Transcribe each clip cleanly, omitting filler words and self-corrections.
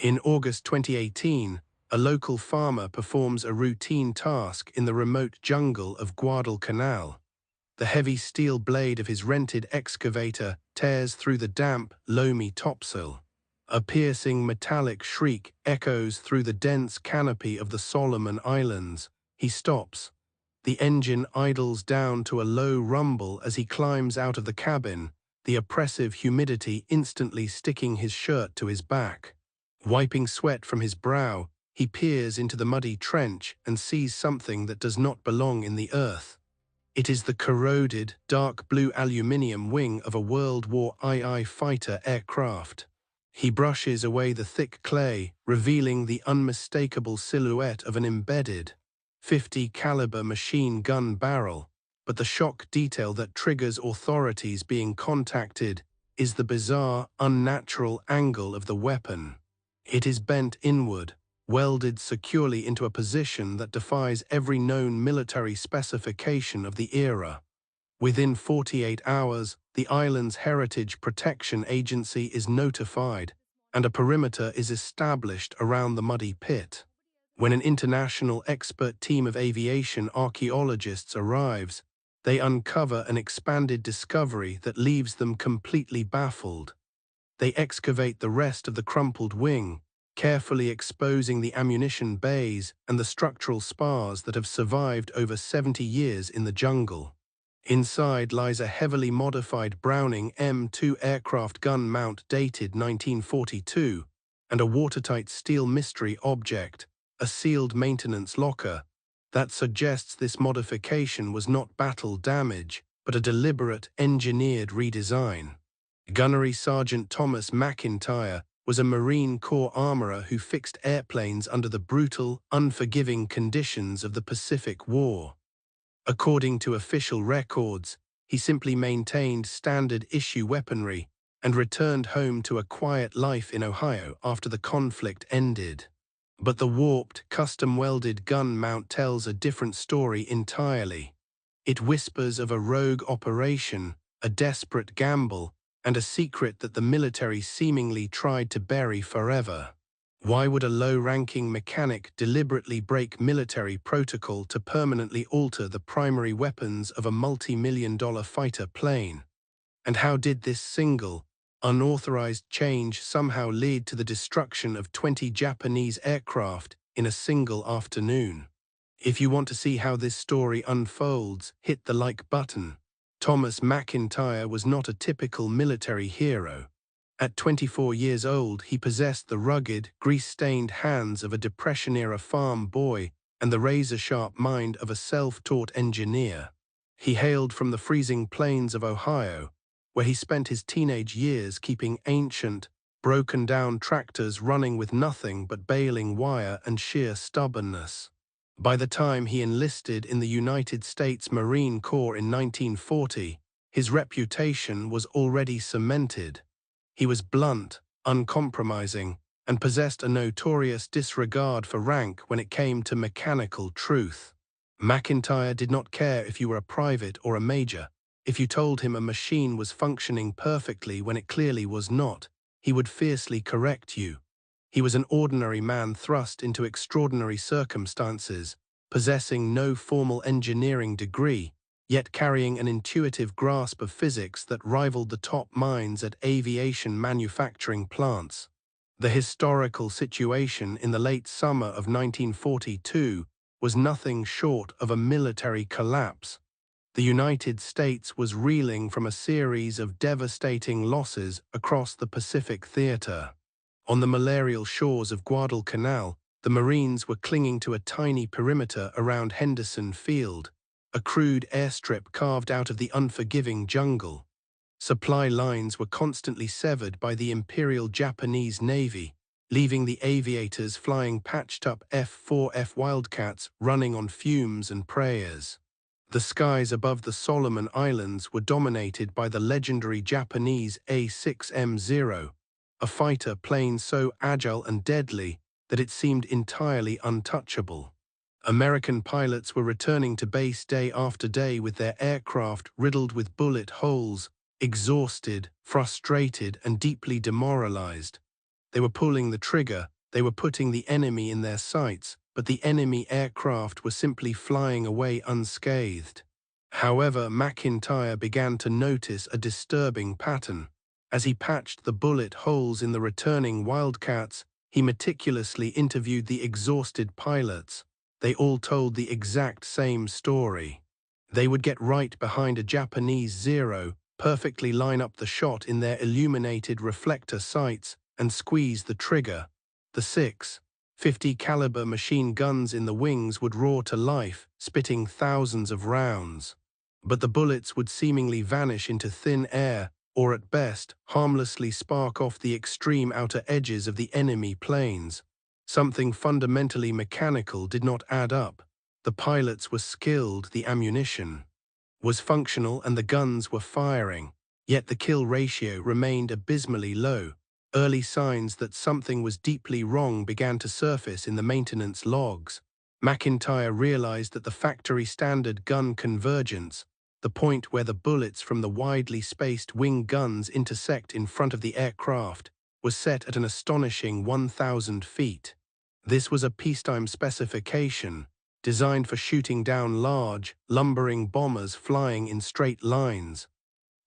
In August 2018, a local farmer performs a routine task in the remote jungle of Guadalcanal. The heavy steel blade of his rented excavator tears through the damp, loamy topsoil. A piercing metallic shriek echoes through the dense canopy of the Solomon Islands. He stops. The engine idles down to a low rumble as he climbs out of the cabin, the oppressive humidity instantly sticking his shirt to his back. Wiping sweat from his brow, he peers into the muddy trench and sees something that does not belong in the earth. It is the corroded, dark blue aluminium wing of a World War II fighter aircraft. He brushes away the thick clay, revealing the unmistakable silhouette of an embedded .50 caliber machine gun barrel, but the shock detail that triggers authorities being contacted is the bizarre, unnatural angle of the weapon. It is bent inward, welded securely into a position that defies every known military specification of the era. Within 48 hours, the island's Heritage Protection Agency is notified, and a perimeter is established around the muddy pit. When an international expert team of aviation archaeologists arrives, they uncover an expanded discovery that leaves them completely baffled. They excavate the rest of the crumpled wing, carefully exposing the ammunition bays and the structural spars that have survived over 70 years in the jungle. Inside lies a heavily modified Browning M2 aircraft gun mount dated 1942, and a watertight steel mystery object, a sealed maintenance locker, that suggests this modification was not battle damage, but a deliberate, engineered redesign. Gunnery Sergeant Thomas Macintyre was a Marine Corps armorer who fixed airplanes under the brutal, unforgiving conditions of the Pacific War. According to official records, he simply maintained standard-issue weaponry and returned home to a quiet life in Ohio after the conflict ended. But the warped, custom-welded gun mount tells a different story entirely. It whispers of a rogue operation, a desperate gamble, and a secret that the military seemingly tried to bury forever. Why would a low-ranking mechanic deliberately break military protocol to permanently alter the primary weapons of a multi-million-dollar fighter plane? And how did this single, unauthorized change somehow lead to the destruction of 20 Japanese aircraft in a single afternoon? If you want to see how this story unfolds, hit the like button. Thomas Macintyre was not a typical military hero. At 24 years old, he possessed the rugged, grease-stained hands of a Depression-era farm boy and the razor-sharp mind of a self-taught engineer. He hailed from the freezing plains of Ohio, where he spent his teenage years keeping ancient, broken-down tractors running with nothing but baling wire and sheer stubbornness. By the time he enlisted in the United States Marine Corps in 1940, his reputation was already cemented. He was blunt, uncompromising, and possessed a notorious disregard for rank when it came to mechanical truth. Macintyre did not care if you were a private or a major. If you told him a machine was functioning perfectly when it clearly was not, he would fiercely correct you. He was an ordinary man thrust into extraordinary circumstances, possessing no formal engineering degree, yet carrying an intuitive grasp of physics that rivaled the top minds at aviation manufacturing plants. The historical situation in the late summer of 1942 was nothing short of a military collapse. The United States was reeling from a series of devastating losses across the Pacific theater. On the malarial shores of Guadalcanal, the Marines were clinging to a tiny perimeter around Henderson Field, a crude airstrip carved out of the unforgiving jungle. Supply lines were constantly severed by the Imperial Japanese Navy, leaving the aviators flying patched-up F4F Wildcats running on fumes and prayers. The skies above the Solomon Islands were dominated by the legendary Japanese A6M Zero, a fighter plane so agile and deadly that it seemed entirely untouchable. American pilots were returning to base day after day with their aircraft riddled with bullet holes, exhausted, frustrated, and deeply demoralized. They were pulling the trigger, they were putting the enemy in their sights, but the enemy aircraft were simply flying away unscathed. However, Macintyre began to notice a disturbing pattern. As he patched the bullet holes in the returning Wildcats, he meticulously interviewed the exhausted pilots. They all told the exact same story. They would get right behind a Japanese Zero, perfectly line up the shot in their illuminated reflector sights, and squeeze the trigger. The 6.50 caliber machine guns in the wings would roar to life, spitting thousands of rounds. But the bullets would seemingly vanish into thin air, or at best, harmlessly spark off the extreme outer edges of the enemy planes. Something fundamentally mechanical did not add up. The pilots were skilled, the ammunition was functional, and the guns were firing. Yet the kill ratio remained abysmally low. Early signs that something was deeply wrong began to surface in the maintenance logs. Macintyre realized that the factory standard gun convergence, the point where the bullets from the widely spaced wing guns intersect in front of the aircraft, was set at an astonishing 1,000 feet. This was a peacetime specification, designed for shooting down large, lumbering bombers flying in straight lines.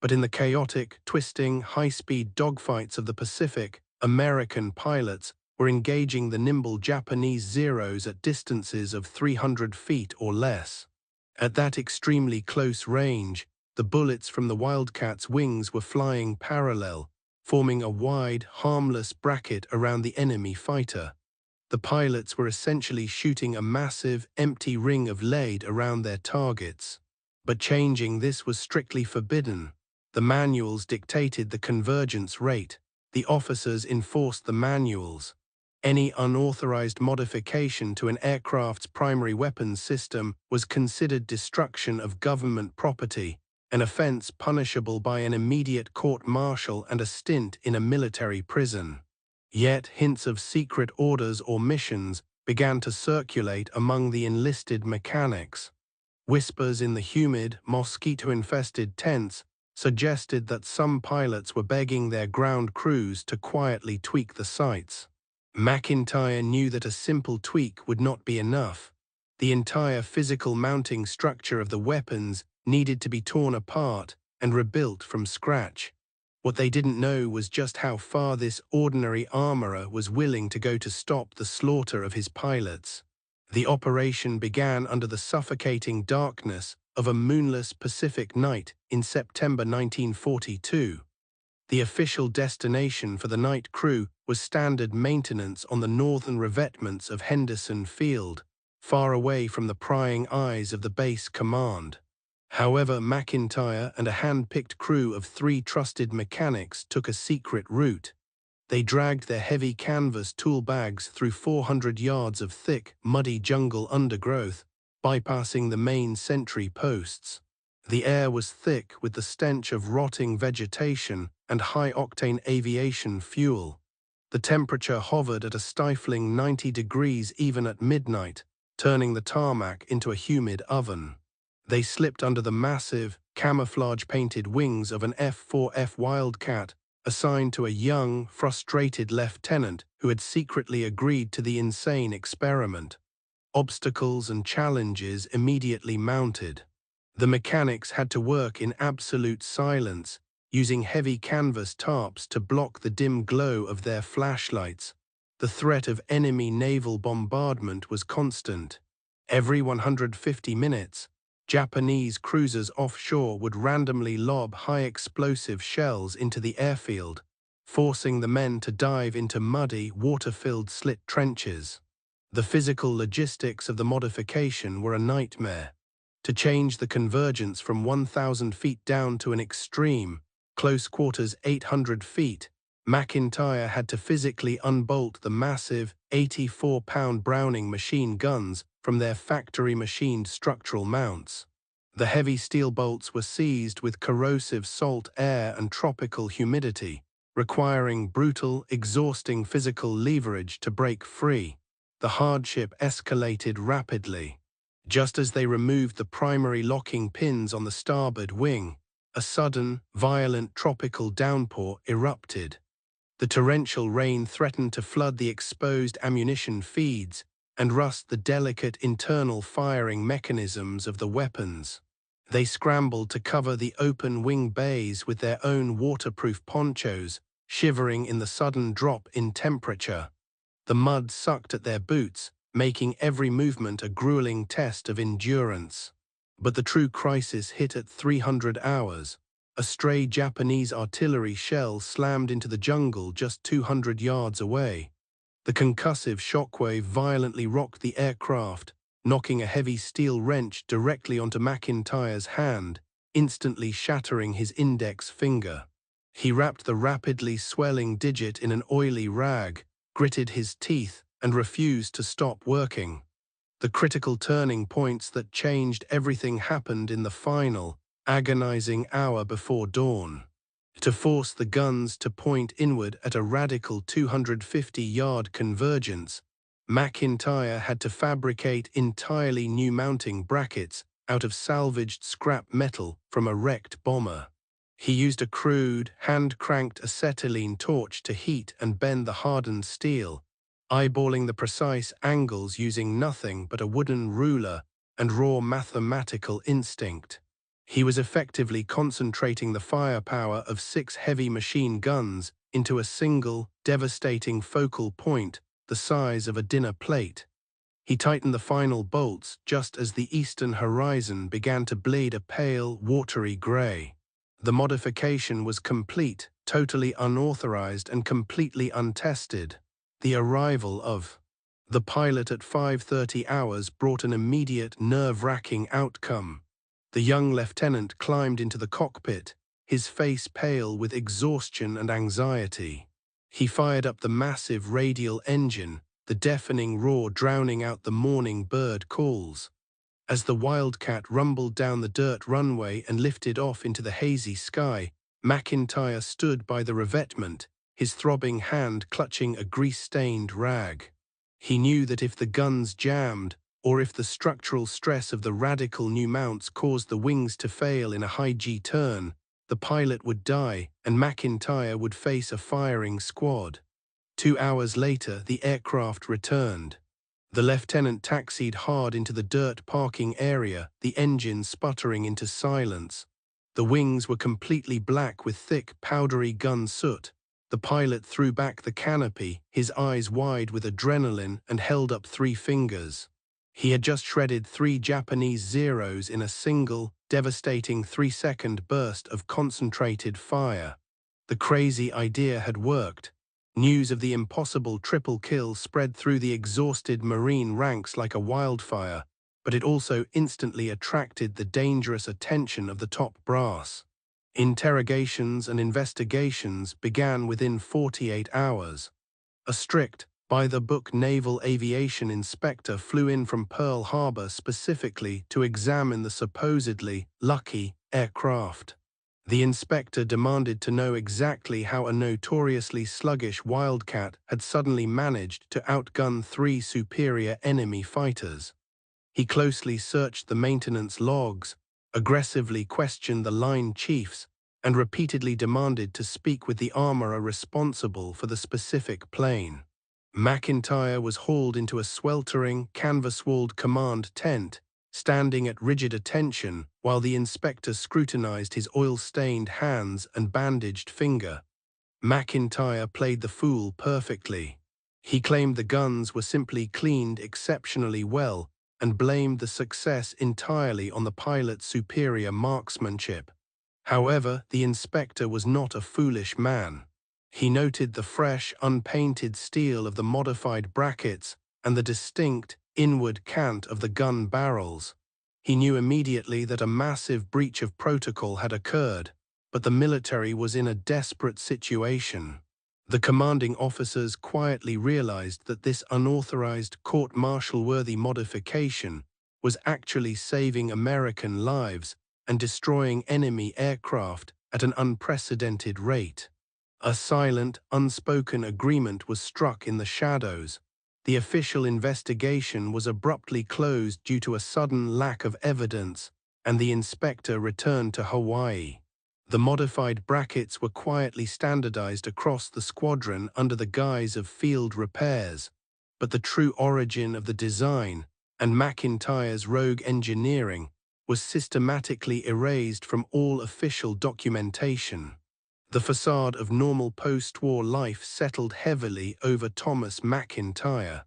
But in the chaotic, twisting, high-speed dogfights of the Pacific, American pilots were engaging the nimble Japanese Zeros at distances of 300 feet or less. At that extremely close range, the bullets from the Wildcats' wings were flying parallel, forming a wide, harmless bracket around the enemy fighter. The pilots were essentially shooting a massive, empty ring of lead around their targets. But changing this was strictly forbidden. The manuals dictated the convergence rate. The officers enforced the manuals. Any unauthorized modification to an aircraft's primary weapons system was considered destruction of government property, an offense punishable by an immediate court-martial and a stint in a military prison. Yet hints of secret orders or missions began to circulate among the enlisted mechanics. Whispers in the humid, mosquito-infested tents suggested that some pilots were begging their ground crews to quietly tweak the sights. Macintyre knew that a simple tweak would not be enough. The entire physical mounting structure of the weapons needed to be torn apart and rebuilt from scratch. What they didn't know was just how far this ordinary armorer was willing to go to stop the slaughter of his pilots. The operation began under the suffocating darkness of a moonless Pacific night in September 1942. The official destination for the night crew was standard maintenance on the northern revetments of Henderson Field, far away from the prying eyes of the base command. However, Macintyre and a hand-picked crew of 3 trusted mechanics took a secret route. They dragged their heavy canvas tool bags through 400 yards of thick, muddy jungle undergrowth, bypassing the main sentry posts. The air was thick with the stench of rotting vegetation and high-octane aviation fuel. The temperature hovered at a stifling 90 degrees even at midnight, turning the tarmac into a humid oven. They slipped under the massive, camouflage-painted wings of an F4F Wildcat, assigned to a young, frustrated lieutenant who had secretly agreed to the insane experiment. Obstacles and challenges immediately mounted. The mechanics had to work in absolute silence, using heavy canvas tarps to block the dim glow of their flashlights. The threat of enemy naval bombardment was constant. Every 150 minutes, Japanese cruisers offshore would randomly lob high-explosive shells into the airfield, forcing the men to dive into muddy, water-filled slit trenches. The physical logistics of the modification were a nightmare. To change the convergence from 1,000 feet down to an extreme, close quarters 800 feet, Macintyre had to physically unbolt the massive 84-pound Browning machine guns from their factory-machined structural mounts. The heavy steel bolts were seized with corrosive salt air and tropical humidity, requiring brutal, exhausting physical leverage to break free. The hardship escalated rapidly. Just as they removed the primary locking pins on the starboard wing, a sudden, violent tropical downpour erupted. The torrential rain threatened to flood the exposed ammunition feeds and rust the delicate internal firing mechanisms of the weapons. They scrambled to cover the open wing bays with their own waterproof ponchos, shivering in the sudden drop in temperature. The mud sucked at their boots, making every movement a grueling test of endurance. But the true crisis hit at 300 hours. A stray Japanese artillery shell slammed into the jungle just 200 yards away. The concussive shockwave violently rocked the aircraft, knocking a heavy steel wrench directly onto Macintyre's hand, instantly shattering his index finger. He wrapped the rapidly swelling digit in an oily rag, gritted his teeth, and refused to stop working. The critical turning points that changed everything happened in the final, agonizing hour before dawn. To force the guns to point inward at a radical 250-yard convergence, Macintyre had to fabricate entirely new mounting brackets out of salvaged scrap metal from a wrecked bomber. He used a crude, hand-cranked acetylene torch to heat and bend the hardened steel, eyeballing the precise angles using nothing but a wooden ruler and raw mathematical instinct. He was effectively concentrating the firepower of 6 heavy machine guns into a single, devastating focal point the size of a dinner plate. He tightened the final bolts just as the eastern horizon began to bleed a pale, watery grey. The modification was complete, totally unauthorized and completely untested. The arrival of the pilot at 5:30 hours brought an immediate, nerve-wracking outcome. The young lieutenant climbed into the cockpit, his face pale with exhaustion and anxiety. He fired up the massive radial engine, the deafening roar drowning out the morning bird calls. As the Wildcat rumbled down the dirt runway and lifted off into the hazy sky, Macintyre stood by the revetment, his throbbing hand clutching a grease-stained rag. He knew that if the guns jammed, or if the structural stress of the radical new mounts caused the wings to fail in a high-G turn, the pilot would die and Macintyre would face a firing squad. 2 hours later, the aircraft returned. The lieutenant taxied hard into the dirt parking area, the engine sputtering into silence. The wings were completely black with thick, powdery gun soot. The pilot threw back the canopy, his eyes wide with adrenaline, and held up 3 fingers. He had just shredded 3 Japanese Zeros in a single, devastating 3-second burst of concentrated fire. The crazy idea had worked. News of the impossible triple kill spread through the exhausted Marine ranks like a wildfire, but it also instantly attracted the dangerous attention of the top brass. Interrogations and investigations began within 48 hours. A strict, by-the-book naval aviation inspector flew in from Pearl Harbor specifically to examine the supposedly lucky aircraft. The inspector demanded to know exactly how a notoriously sluggish Wildcat had suddenly managed to outgun 3 superior enemy fighters. He closely searched the maintenance logs, aggressively questioned the line chiefs, and repeatedly demanded to speak with the armorer responsible for the specific plane. Macintyre was hauled into a sweltering, canvas-walled command tent, standing at rigid attention while the inspector scrutinized his oil-stained hands and bandaged finger. Macintyre played the fool perfectly. He claimed the guns were simply cleaned exceptionally well and blamed the success entirely on the pilot's superior marksmanship. However, the inspector was not a foolish man. He noted the fresh, unpainted steel of the modified brackets and the distinct, inward cant of the gun barrels. He knew immediately that a massive breach of protocol had occurred, but the military was in a desperate situation. The commanding officers quietly realized that this unauthorized, court-martial-worthy modification was actually saving American lives and destroying enemy aircraft at an unprecedented rate. A silent, unspoken agreement was struck in the shadows. The official investigation was abruptly closed due to a sudden lack of evidence, and the inspector returned to Hawaii. The modified brackets were quietly standardized across the squadron under the guise of field repairs, but the true origin of the design and Macintyre's rogue engineering was systematically erased from all official documentation. The facade of normal post-war life settled heavily over Thomas Macintyre.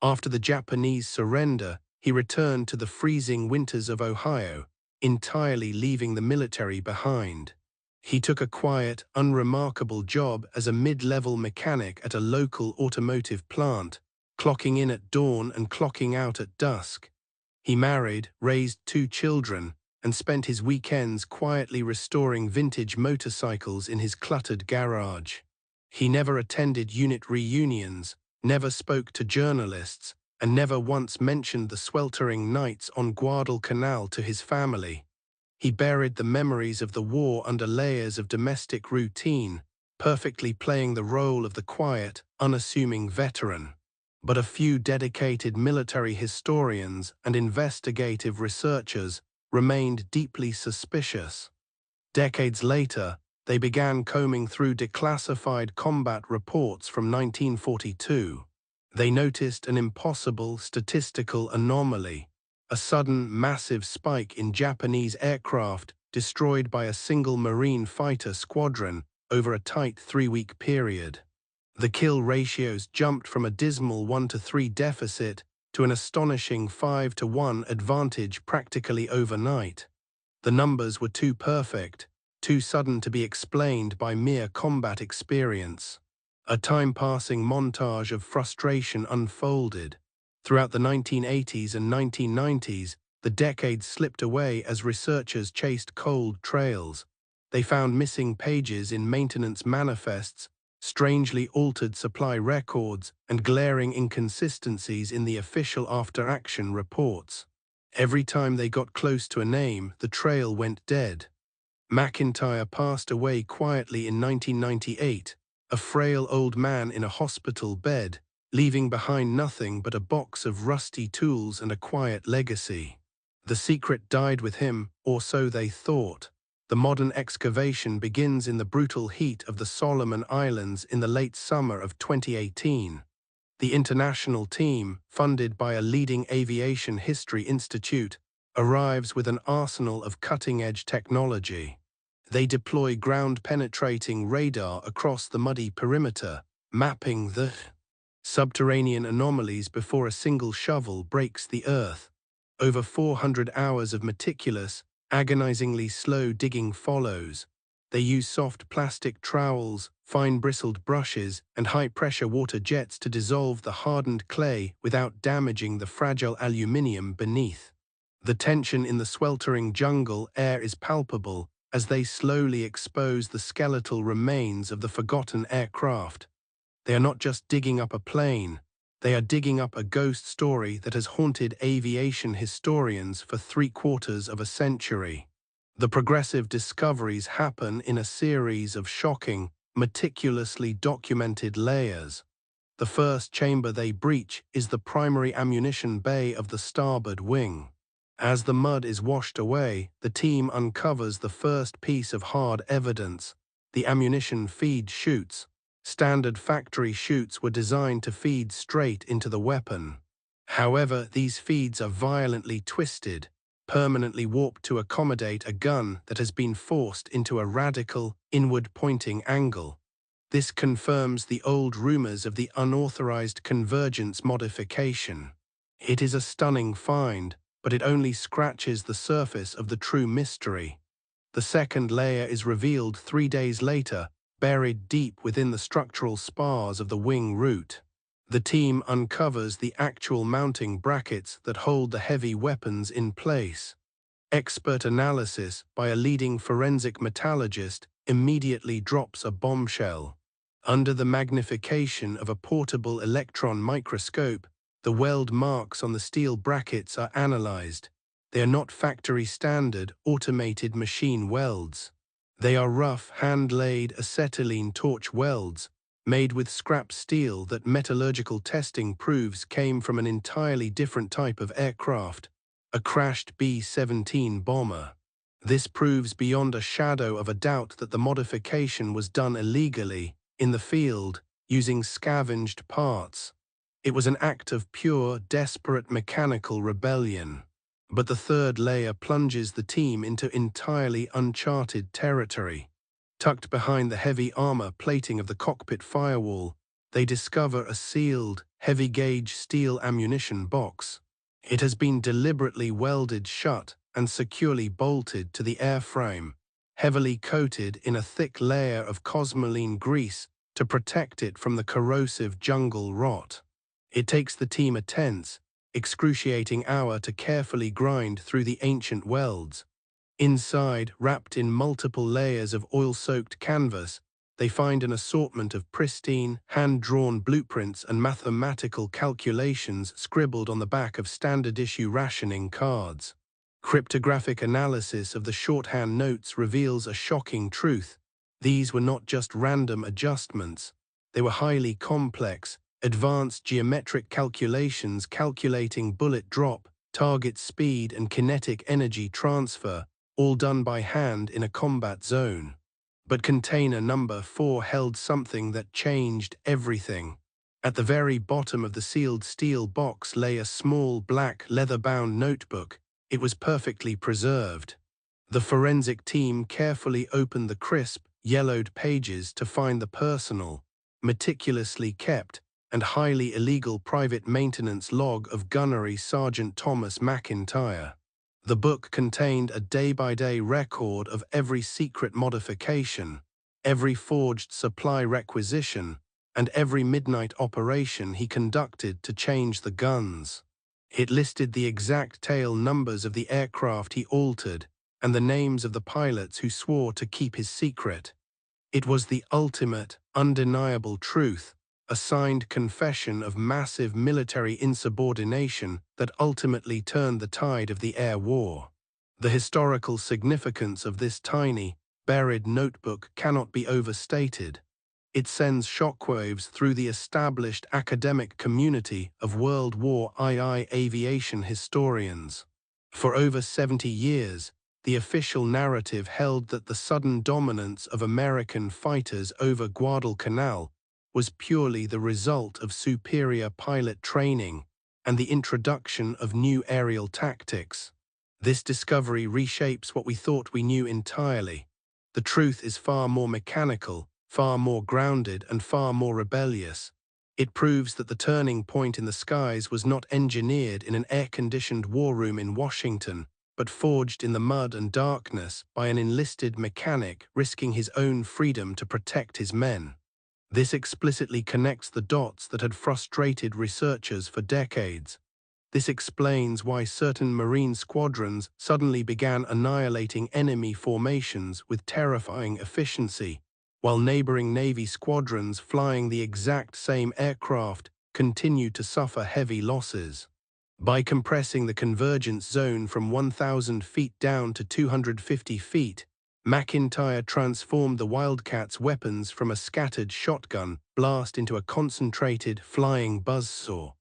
After the Japanese surrender, he returned to the freezing winters of Ohio, entirely leaving the military behind. He took a quiet, unremarkable job as a mid-level mechanic at a local automotive plant, clocking in at dawn and clocking out at dusk. He married, raised 2 children, and spent his weekends quietly restoring vintage motorcycles in his cluttered garage. He never attended unit reunions, never spoke to journalists, and never once mentioned the sweltering nights on Guadalcanal to his family. He buried the memories of the war under layers of domestic routine, perfectly playing the role of the quiet, unassuming veteran. But a few dedicated military historians and investigative researchers remained deeply suspicious. Decades later, they began combing through declassified combat reports from 1942. They noticed an impossible statistical anomaly, a sudden massive spike in Japanese aircraft destroyed by a single Marine fighter squadron over a tight 3-week period. The kill ratios jumped from a dismal 1-3 deficit to an astonishing 5-1 advantage practically overnight. The numbers were too perfect, too sudden to be explained by mere combat experience. A time-passing montage of frustration unfolded. Throughout the 1980s and 1990s, the decades slipped away as researchers chased cold trails. They found missing pages in maintenance manifests, strangely altered supply records, and glaring inconsistencies in the official after-action reports. Every time they got close to a name, the trail went dead. Macintyre passed away quietly in 1998, a frail old man in a hospital bed, leaving behind nothing but a box of rusty tools and a quiet legacy. The secret died with him, or so they thought. The modern excavation begins in the brutal heat of the Solomon Islands in the late summer of 2018. The international team, funded by a leading aviation history institute, arrives with an arsenal of cutting-edge technology. They deploy ground-penetrating radar across the muddy perimeter, mapping the subterranean anomalies before a single shovel breaks the earth. Over 400 hours of meticulous, agonizingly slow digging follows. They use soft plastic trowels, fine-bristled brushes, and high-pressure water jets to dissolve the hardened clay without damaging the fragile aluminium beneath. The tension in the sweltering jungle air is palpable as they slowly expose the skeletal remains of the forgotten aircraft. They are not just digging up a plane, they are digging up a ghost story that has haunted aviation historians for 3/4 of a century. The progressive discoveries happen in a series of shocking, meticulously documented layers. The first chamber they breach is the primary ammunition bay of the starboard wing. As the mud is washed away, the team uncovers the first piece of hard evidence: the ammunition feed chutes. Standard factory chutes were designed to feed straight into the weapon. However, these feeds are violently twisted, permanently warped to accommodate a gun that has been forced into a radical, inward-pointing angle. This confirms the old rumors of the unauthorized convergence modification. It is a stunning find, but it only scratches the surface of the true mystery. The second layer is revealed 3 days later, buried deep within the structural spars of the wing root. The team uncovers the actual mounting brackets that hold the heavy weapons in place. Expert analysis by a leading forensic metallurgist immediately drops a bombshell. Under the magnification of a portable electron microscope, the weld marks on the steel brackets are analyzed. They are not factory-standard, automated machine welds. They are rough, hand-laid acetylene torch welds, made with scrap steel that metallurgical testing proves came from an entirely different type of aircraft, a crashed B-17 bomber. This proves beyond a shadow of a doubt that the modification was done illegally, in the field, using scavenged parts. It was an act of pure, desperate mechanical rebellion. But the third layer plunges the team into entirely uncharted territory. Tucked behind the heavy armor plating of the cockpit firewall, they discover a sealed, heavy-gauge steel ammunition box. It has been deliberately welded shut and securely bolted to the airframe, heavily coated in a thick layer of cosmoline grease to protect it from the corrosive jungle rot. It takes the team a tense, excruciating hour to carefully grind through the ancient welds. Inside, wrapped in multiple layers of oil-soaked canvas, they find an assortment of pristine, hand-drawn blueprints and mathematical calculations scribbled on the back of standard-issue rationing cards. Cryptographic analysis of the shorthand notes reveals a shocking truth. These were not just random adjustments. They were highly complex, advanced geometric calculations calculating bullet drop, target speed, and kinetic energy transfer, all done by hand in a combat zone. But container number 4 held something that changed everything. At the very bottom of the sealed steel box lay a small black leather-bound notebook. It was perfectly preserved. The forensic team carefully opened the crisp, yellowed pages to find the personal, meticulously kept, and highly illegal private maintenance log of Gunnery Sergeant Thomas Macintyre. The book contained a day-by-day record of every secret modification, every forged supply requisition, and every midnight operation he conducted to change the guns. It listed the exact tail numbers of the aircraft he altered and the names of the pilots who swore to keep his secret. It was the ultimate, undeniable truth, a signed confession of massive military insubordination that ultimately turned the tide of the air war. The historical significance of this tiny, buried notebook cannot be overstated. It sends shockwaves through the established academic community of World War II aviation historians. For over 70 years, the official narrative held that the sudden dominance of American fighters over Guadalcanal was purely the result of superior pilot training and the introduction of new aerial tactics. This discovery reshapes what we thought we knew entirely. The truth is far more mechanical, far more grounded, and far more rebellious. It proves that the turning point in the skies was not engineered in an air-conditioned war room in Washington, but forged in the mud and darkness by an enlisted mechanic risking his own freedom to protect his men. This explicitly connects the dots that had frustrated researchers for decades. This explains why certain Marine squadrons suddenly began annihilating enemy formations with terrifying efficiency, while neighboring Navy squadrons flying the exact same aircraft continued to suffer heavy losses. By compressing the convergence zone from 1,000 feet down to 250 feet, Macintyre transformed the Wildcats' weapons from a scattered shotgun blast into a concentrated, flying buzzsaw.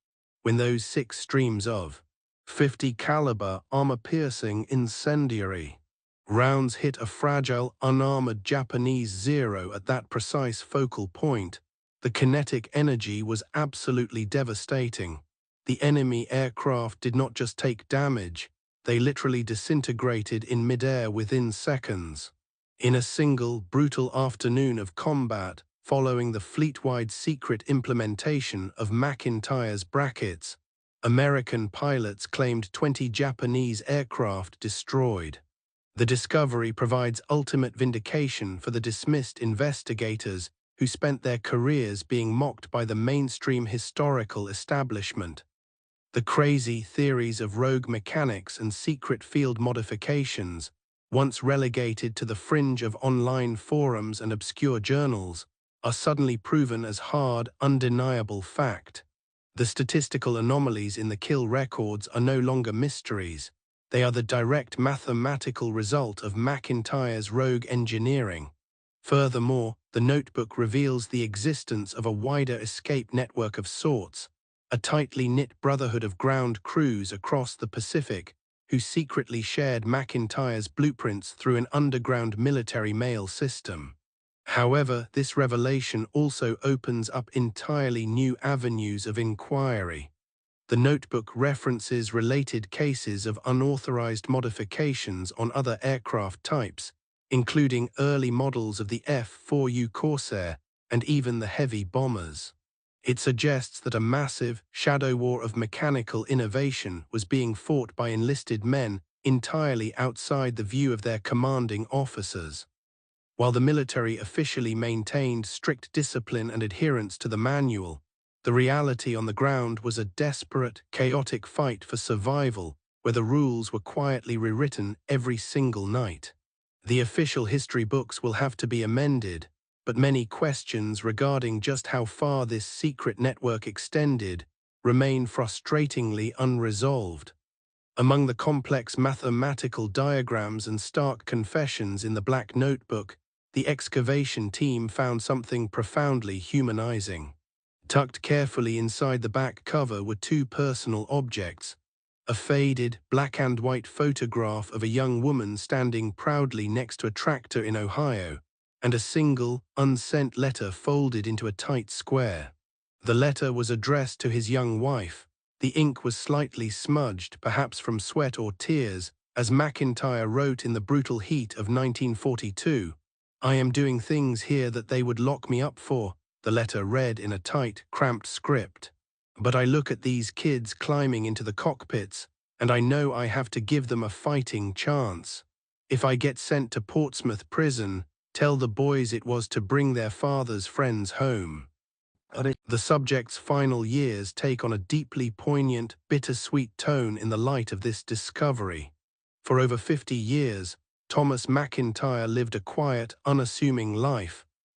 When those 6 streams of .50 caliber armor-piercing incendiary rounds hit a fragile, unarmored Japanese Zero at that precise focal point, the kinetic energy was absolutely devastating. The enemy aircraft did not just take damage, they literally disintegrated in midair within seconds. In a single, brutal afternoon of combat, following the fleet-wide secret implementation of Macintyre's brackets, American pilots claimed 20 Japanese aircraft destroyed. The discovery provides ultimate vindication for the dismissed investigators who spent their careers being mocked by the mainstream historical establishment. The crazy theories of rogue mechanics and secret field modifications, once relegated to the fringe of online forums and obscure journals, are suddenly proven as hard, undeniable fact. The statistical anomalies in the kill records are no longer mysteries. They are the direct mathematical result of Macintyre's rogue engineering. Furthermore, the notebook reveals the existence of a wider escape network of sorts, a tightly knit brotherhood of ground crews across the Pacific who secretly shared Macintyre's blueprints through an underground military mail system. However, this revelation also opens up entirely new avenues of inquiry. The notebook references related cases of unauthorized modifications on other aircraft types, including early models of the F4U Corsair and even the heavy bombers. It suggests that a massive shadow war of mechanical innovation was being fought by enlisted men entirely outside the view of their commanding officers. While the military officially maintained strict discipline and adherence to the manual, the reality on the ground was a desperate, chaotic fight for survival where the rules were quietly rewritten every single night. The official history books will have to be amended, but many questions regarding just how far this secret network extended remain frustratingly unresolved. Among the complex mathematical diagrams and stark confessions in the Black Notebook, the excavation team found something profoundly humanizing. Tucked carefully inside the back cover were two personal objects: a faded black and white photograph of a young woman standing proudly next to a tractor in Ohio, and a single, unsent letter folded into a tight square. The letter was addressed to his young wife. The ink was slightly smudged, perhaps from sweat or tears, as Macintyre wrote in the brutal heat of 1942, "I am doing things here that they would lock me up for," the letter read in a tight, cramped script. "But I look at these kids climbing into the cockpits, and I know I have to give them a fighting chance. If I get sent to Portsmouth prison, tell the boys it was to bring their father's friends home." The subject's final years take on a deeply poignant, bittersweet tone in the light of this discovery. For over 50 years, Thomas Macintyre lived a quiet, unassuming life,